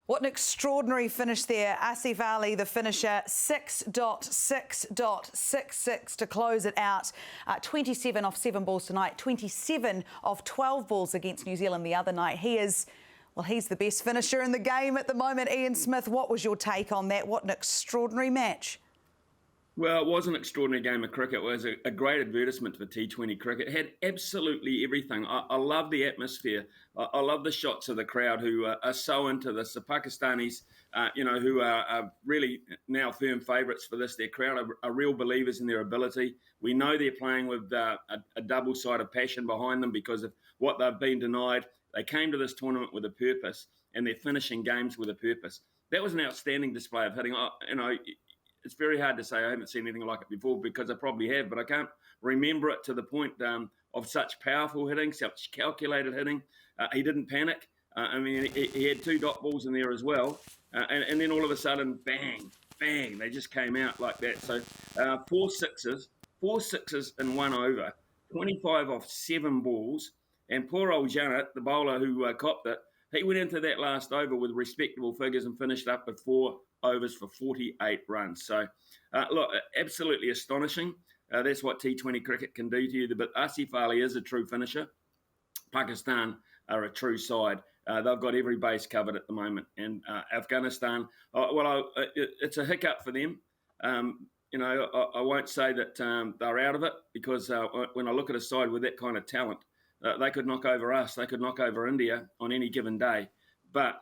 What an extraordinary finish there. Asif Ali, the finisher, 6.6.66 to close it out. 27 off 7 balls tonight, 27 off 12 balls against New Zealand the other night. He's the best finisher in the game at the moment. Ian Smith, what was your take on that? What an extraordinary match. Well, it was an extraordinary game of cricket. It was a great advertisement for T20 cricket. It had absolutely everything. I love the atmosphere. I love the shots of the crowd who are so into this. The Pakistanis, who are really now firm favourites for this. Their crowd are real believers in their ability. We know they're playing with a double-sided passion behind them because of what they've been denied. They came to this tournament with a purpose, and they're finishing games with a purpose. That was an outstanding display of hitting. It's very hard to say I haven't seen anything like it before because I probably have, but I can't remember it to the point of such powerful hitting, such calculated hitting. He didn't panic. He had 2 dot balls in there as well. And then all of a sudden, bang, bang, they just came out like that. So 4 sixes in 1 over, 25 off 7 balls. And poor old Janet, the bowler who copped it, he went into that last over with respectable figures and finished up with 4 overs for 48 runs. So, look, absolutely astonishing. That's what T20 cricket can do to you. But Asif Ali is a true finisher. Pakistan are a true side. They've got every base covered at the moment. And Afghanistan, it's a hiccup for them. I won't say that they're out of it because when I look at a side with that kind of talent, they could knock over us. They could knock over India on any given day. But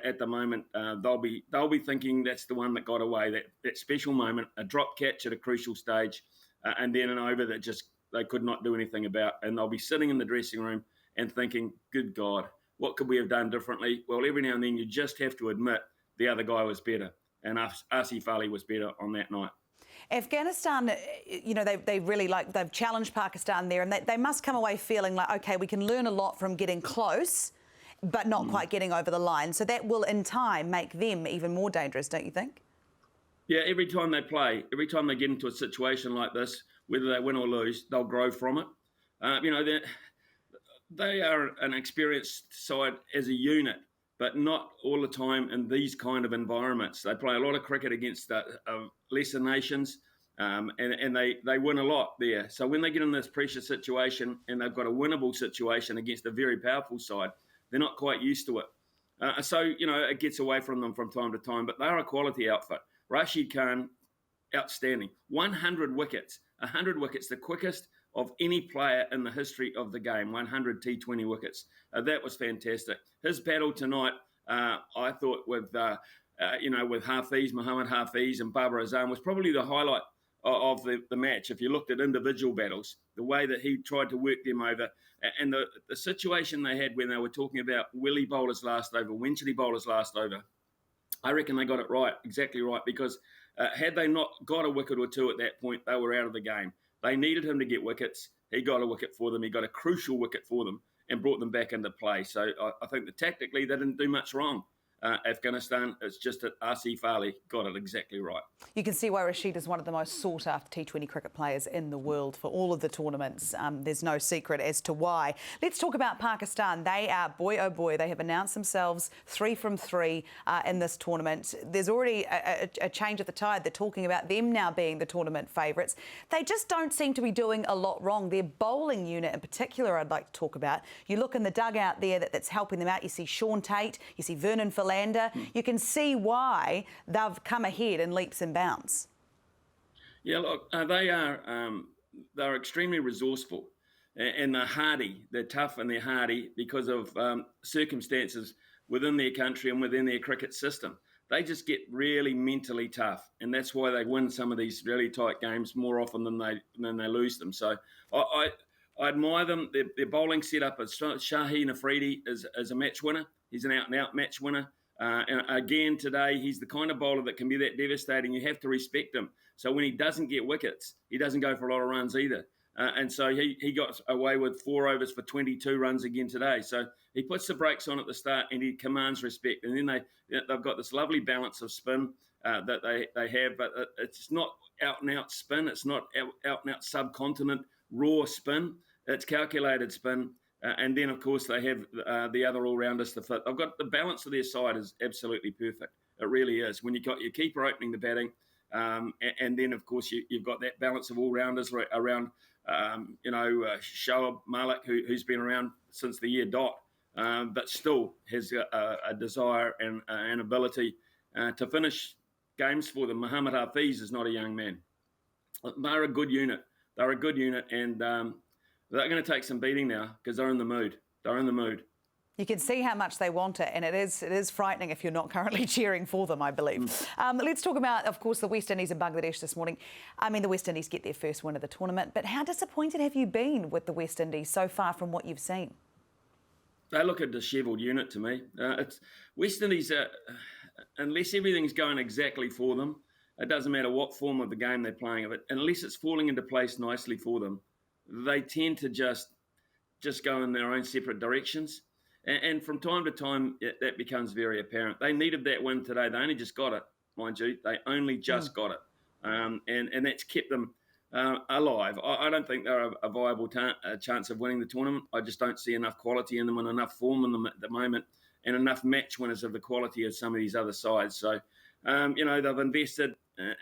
at the moment, they'll be thinking that's the one that got away, that special moment, a drop catch at a crucial stage, and then an over that just they could not do anything about. And they'll be sitting in the dressing room and thinking, good God, what could we have done differently? Well, every now and then you just have to admit the other guy was better, and Asif Ali was better on that night. Afghanistan, they've challenged Pakistan there, and they must come away feeling like, OK, we can learn a lot from getting close, but not quite getting over the line. So that will, in time, make them even more dangerous, don't you think? Yeah, every time they play, every time they get into a situation like this, whether they win or lose, they'll grow from it. They are an experienced side as a unit, but not all the time in these kind of environments. They play a lot of cricket against lesser nations, and they win a lot there. So when they get in this pressure situation and they've got a winnable situation against a very powerful side, they're not quite used to it. It gets away from them from time to time, but they're a quality outfit. Rashid Khan, outstanding. 100 wickets, the quickest of any player in the history of the game, 100 T20 wickets. That was fantastic. His battle tonight, I thought with Muhammad Hafiz and Babar Azam was probably the highlight of the match. If you looked at individual battles, the way that he tried to work them over, and the situation they had when they were talking about Willie bowler's last over, Winchley bowler's last over, I reckon they got it right, exactly right, because had they not got a wicket or two at that point, they were out of the game. They needed him to get wickets. He got a wicket for them. He got a crucial wicket for them and brought them back into play. So I think that tactically they didn't do much wrong. Afghanistan, it's just that Asif Ali got it exactly right. You can see why Rashid is one of the most sought-after T20 cricket players in the world for all of the tournaments. There's no secret as to why. Let's talk about Pakistan. They are, boy oh boy, they have announced themselves 3 from 3 in this tournament. There's already a change of the tide. They're talking about them now being the tournament favourites. They just don't seem to be doing a lot wrong. Their bowling unit in particular I'd like to talk about. You look in the dugout there that's helping them out. You see Sean Tate, you see Vernon Philander. You can see why they've come ahead in leaps and bounds. Yeah, look, they're extremely resourceful and they're hardy. They're tough and they're hardy because of circumstances within their country and within their cricket system. They just get really mentally tough, and that's why they win some of these really tight games more often than they lose them. So I admire them. Their bowling setup is Shaheen Afridi is a match winner. He's an out-and-out match winner. And again, today, he's the kind of bowler that can be that devastating. You have to respect him. So when he doesn't get wickets, he doesn't go for a lot of runs either. And so he got away with 4 overs for 22 runs again today. So he puts the brakes on at the start and he commands respect. And then they've got this lovely balance of spin that they have, but it's not out-and-out spin. It's not out-and-out subcontinent raw spin. It's calculated spin. And then, of course, they have the other all-rounders to fit. I've got the balance of their side is absolutely perfect. It really is. When you've got your keeper opening the batting, and then, of course, you've got that balance of all-rounders around, Shoaib Malik, who's been around since the year dot, but still has a desire and an ability to finish games for them. Muhammad Hafiz is not a young man. They're a good unit. They're a good unit, and they're going to take some beating now because they're in the mood. They're in the mood. You can see how much they want it, and it is frightening if you're not currently cheering for them, I believe. Let's talk about, of course, the West Indies and Bangladesh this morning. I mean, the West Indies get their first win of the tournament, but how disappointed have you been with the West Indies so far from what you've seen? They look a dishevelled unit to me. It's West Indies, unless everything's going exactly for them, it doesn't matter what form of the game they're playing of it, unless it's falling into place nicely for them, they tend to just go in their own separate directions. And from time to time, that becomes very apparent. They needed that win today. They only just got it, mind you. They only just got it. And that's kept them alive. I don't think they're a viable chance of winning the tournament. I just don't see enough quality in them and enough form in them at the moment and enough match winners of the quality of some of these other sides. So, they've invested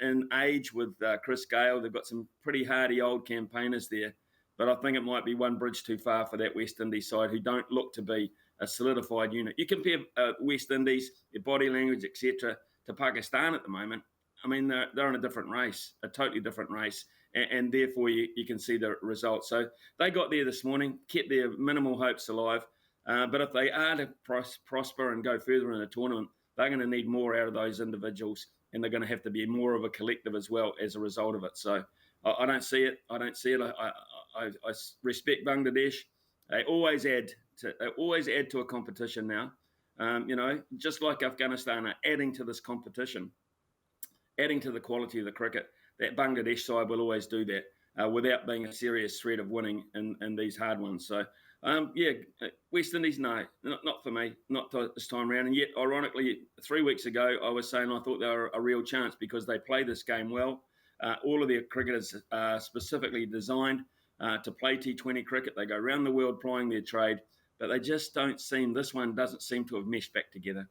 in age with Chris Gale. They've got some pretty hardy old campaigners there. But I think it might be one bridge too far for that West Indies side who don't look to be a solidified unit. You compare West Indies, their body language, etc., to Pakistan at the moment. I mean, they're in a different race, a totally different race, and therefore you can see the results. So they got there this morning, kept their minimal hopes alive. But if they are to prosper and go further in the tournament, they're going to need more out of those individuals, and they're going to have to be more of a collective as well as a result of it. So I don't see it. I respect Bangladesh. They always add to a competition now. Just like Afghanistan are adding to this competition, adding to the quality of the cricket. That Bangladesh side will always do that without being a serious threat of winning in these hard ones. So, West Indies, no, not for me, not this time around. And yet, ironically, 3 weeks ago, I was saying I thought they were a real chance because they play this game well. All of their cricketers are specifically designed to play T20 cricket. They go around the world plying their trade, but they just this one doesn't seem to have meshed back together.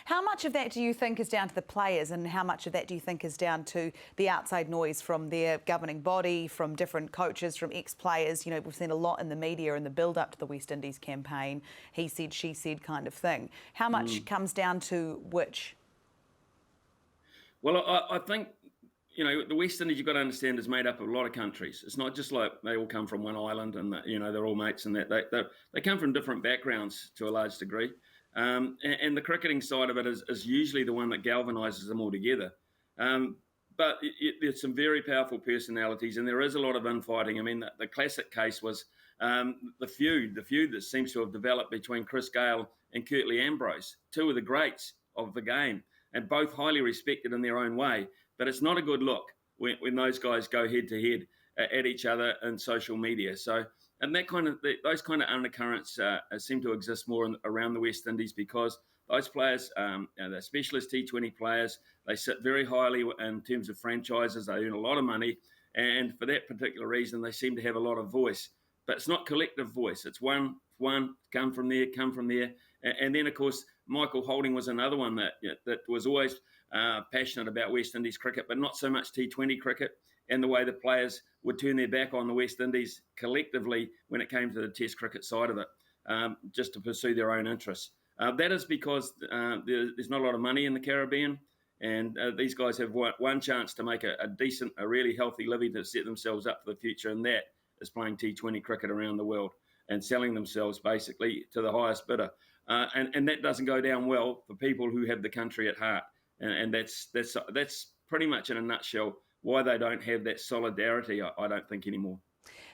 How much of that do you think is down to the players, and how much of that do you think is down to the outside noise from their governing body, from different coaches, from ex-players? You know, we've seen a lot in the media in the build-up to the West Indies campaign, he said, she said kind of thing. How much comes down to which? Well, I think, the West Indies, you've got to understand, is made up of a lot of countries. It's not just like they all come from one island and, they're all mates and that. They come from different backgrounds to a large degree. And the cricketing side of it is usually the one that galvanises them all together. But there's some very powerful personalities, and there is a lot of infighting. I mean, the classic case was the feud that seems to have developed between Chris Gale and Curtly Ambrose, two of the greats of the game, and both highly respected in their own way. But it's not a good look when those guys go head to head at each other in social media. So, and those kind of undercurrents seem to exist more around the West Indies because those players, they're specialist T20 players. They sit very highly in terms of franchises. They earn a lot of money, and for that particular reason, they seem to have a lot of voice. But it's not collective voice. It's one come from there, and then of course Michael Holding was another one that was always passionate about West Indies cricket, but not so much T20 cricket, and the way the players would turn their back on the West Indies collectively when it came to the Test cricket side of it, just to pursue their own interests. That is because there's not a lot of money in the Caribbean, and these guys have one chance to make a decent, a really healthy living to set themselves up for the future, and that is playing T20 cricket around the world and selling themselves basically to the highest bidder. And that doesn't go down well for people who have the country at heart. And that's pretty much in a nutshell why they don't have that solidarity, I don't think, anymore.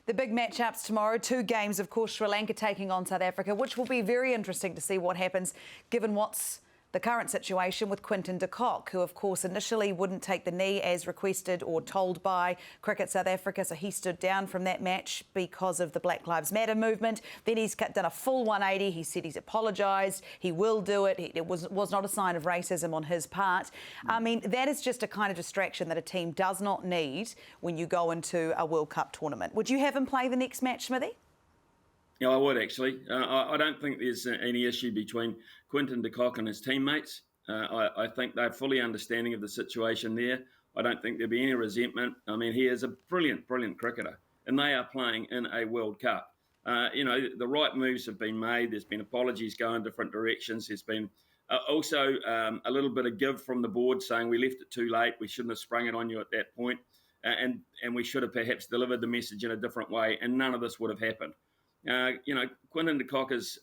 The big matchups tomorrow, 2 games, of course, Sri Lanka taking on South Africa, which will be very interesting to see what happens given what's the current situation with Quinton de Kock, who, of course, initially wouldn't take the knee as requested or told by Cricket South Africa. So he stood down from that match because of the Black Lives Matter movement. Then he's done a full 180. He said he's apologised. He will do it. It was not a sign of racism on his part. I mean, that is just a kind of distraction that a team does not need when you go into a World Cup tournament. Would you have him play the next match, Smithy? Yeah, I would actually. I don't think there's any issue between Quinton de Kock and his teammates. I think they're fully understanding of the situation there. I don't think there'll be any resentment. I mean, he is a brilliant, brilliant cricketer, and they are playing in a World Cup. The right moves have been made. There's been apologies going different directions. There's been also a little bit of give from the board saying we left it too late. We shouldn't have sprung it on you at that point, and we should have perhaps delivered the message in a different way, and none of this would have happened. Quinton de Kock is,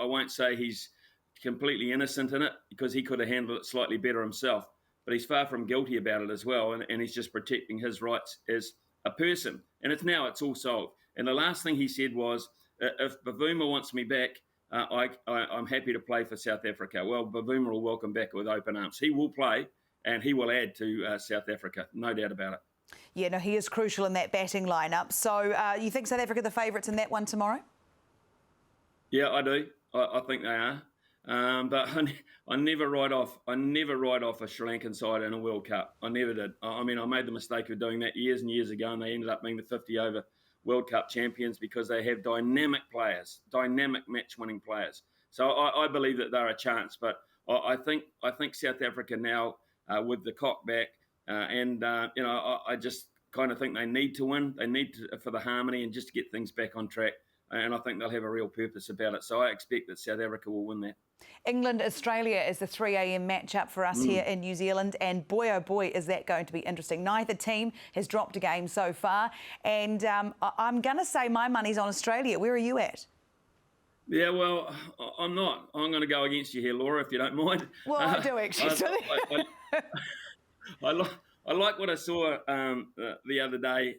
I won't say he's completely innocent in it because he could have handled it slightly better himself, but he's far from guilty about it as well. And he's just protecting his rights as a person. And it's all solved. And the last thing he said was, if Bavuma wants me back, I'm happy to play for South Africa. Well, Bavuma will welcome back with open arms. He will play and he will add to South Africa, no doubt about it. Yeah, no, he is crucial in that batting lineup. So you think South Africa are the favourites in that one tomorrow? Yeah, I do. I think they are. But I never write off a Sri Lankan side in a World Cup. I never did. I mean, I made the mistake of doing that years and years ago, and they ended up being the 50-over World Cup champions because they have dynamic players, dynamic match-winning players. So I believe that they're a chance. But I think South Africa now, with the Kock back, I just kind of think they need to win. They need to, for the harmony and just to get things back on track. And I think they'll have a real purpose about it. So I expect that South Africa will win that. England-Australia is the 3 a.m. matchup for us here in New Zealand. And boy, oh boy, is that going to be interesting. Neither team has dropped a game so far. And I'm going to say my money's on Australia. Where are you at? Yeah, well, I'm not. I'm going to go against you here, Laura, if you don't mind. Well, I do actually. I like what I saw the other day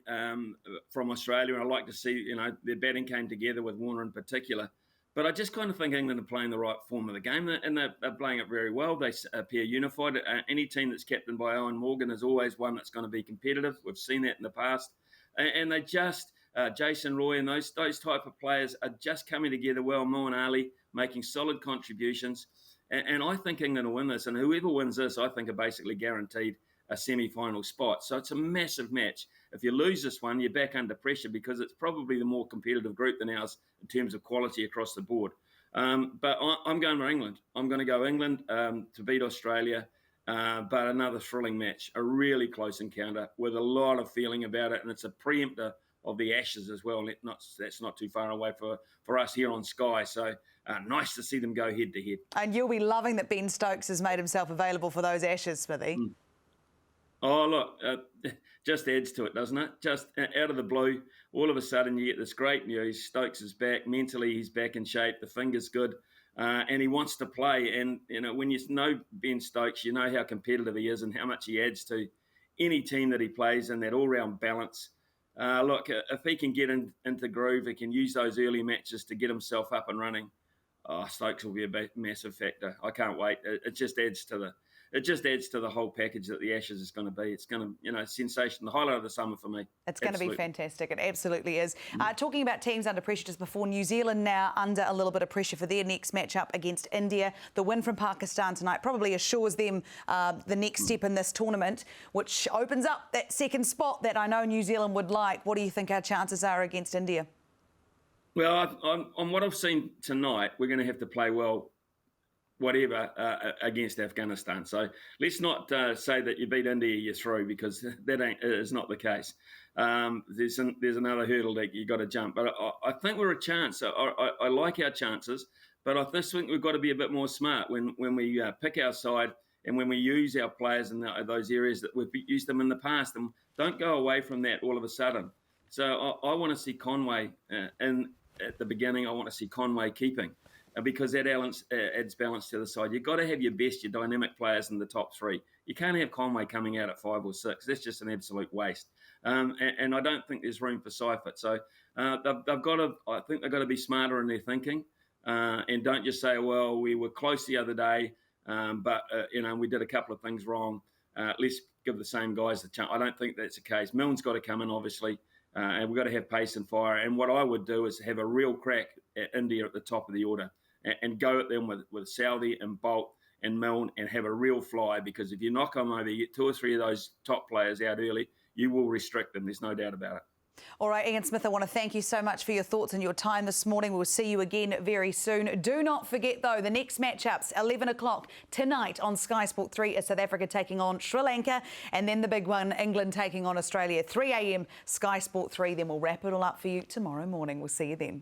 from Australia, and I like to see, their batting came together with Warner in particular. But I just kind of think England are playing the right form of the game, and they're playing it very well. They appear unified. Any team that's captained by Owen Morgan is always one that's going to be competitive. We've seen that in the past. And they just, Jason Roy and those type of players are just coming together well. Mo and Ali making solid contributions. And I think England will win this. And whoever wins this, I think, are basically guaranteed a semi-final spot. So it's a massive match. If you lose this one, you're back under pressure because it's probably the more competitive group than ours in terms of quality across the board. But I'm going for England. I'm going to go England to beat Australia, but another thrilling match, a really close encounter with a lot of feeling about it, and it's a preemptor of the Ashes as well. That's not too far away for us here on Sky. So nice to see them go head to head. And you'll be loving that Ben Stokes has made himself available for those Ashes, Smithy. Oh, look, just adds to it, doesn't it? Just out of the blue, all of a sudden you get this great news. Stokes is back. Mentally, he's back in shape. The finger's good. And he wants to play. And, when you know Ben Stokes, you know how competitive he is and how much he adds to any team that he plays and that all-round balance. Look, if he can get into groove, he can use those early matches to get himself up and running. Stokes will be a massive factor. I can't wait. It just adds to the whole package that the Ashes is going to be. It's going to, sensation, the highlight of the summer for me. It's going to be fantastic. It absolutely is. Talking about teams under pressure just before, New Zealand now under a little bit of pressure for their next matchup against India. The win from Pakistan tonight probably assures them the next step in this tournament, which opens up that second spot that I know New Zealand would like. What do you think our chances are against India? Well, on what I've seen tonight, we're going to have to play well whatever against Afghanistan. So let's not say that you beat India, you're through, because that is not the case. There's another hurdle that you got to jump. But I think we're a chance. I like our chances, but I just think we've got to be a bit more smart when we pick our side and when we use our players in those areas that we've used them in the past, and don't go away from that all of a sudden. So I want to see Conway at the beginning. I want to see Conway keeping. Because that adds balance to the side. You've got to have your best, your dynamic players in the top three. You can't have Conway coming out at 5 or 6. That's just an absolute waste. And I don't think there's room for Seifert. So I think they've got to be smarter in their thinking and don't just say, well, we were close the other day, but we did a couple of things wrong. Let's give the same guys the chance. I don't think that's the case. Milne's got to come in, obviously. And we've got to have pace and fire. And what I would do is have a real crack at India at the top of the order and go at them with Southey and Bolt and Milne and have a real fly, because if you knock them over, you get 2 or 3 of those top players out early, you will restrict them. There's no doubt about it. All right, Ian Smith, I want to thank you so much for your thoughts and your time this morning. We'll see you again very soon. Do not forget, though, the next matchups, 11 o'clock tonight on Sky Sport 3 is South Africa taking on Sri Lanka, and then the big one, England taking on Australia, 3 a.m. Sky Sport 3. Then we'll wrap it all up for you tomorrow morning. We'll see you then.